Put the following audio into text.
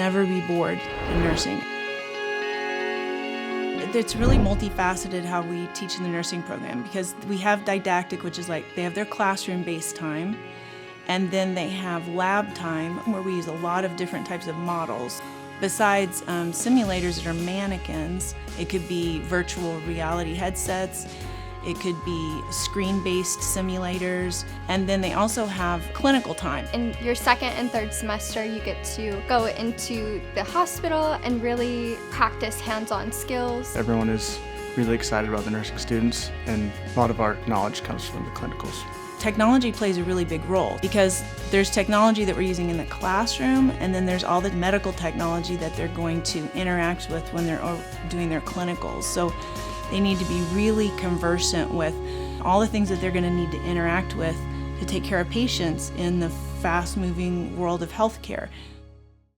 never be bored in nursing. It's really multifaceted how we teach in the nursing program, because we have didactic, which is like they have their classroom-based time, and then they have lab time where we use a lot of different types of models. Besides simulators that are mannequins, it could be virtual reality headsets, it could be screen-based simulators, and then they also have clinical time. In your second and third semester, you get to go into the hospital and really practice hands-on skills. Everyone is really excited about the nursing students, and a lot of our knowledge comes from the clinicals. Technology plays a really big role because there's technology that we're using in the classroom, and then there's all the medical technology that they're going to interact with when they're doing their clinicals. So they need to be really conversant with all the things that they're going to need to interact with to take care of patients in the fast-moving world of healthcare.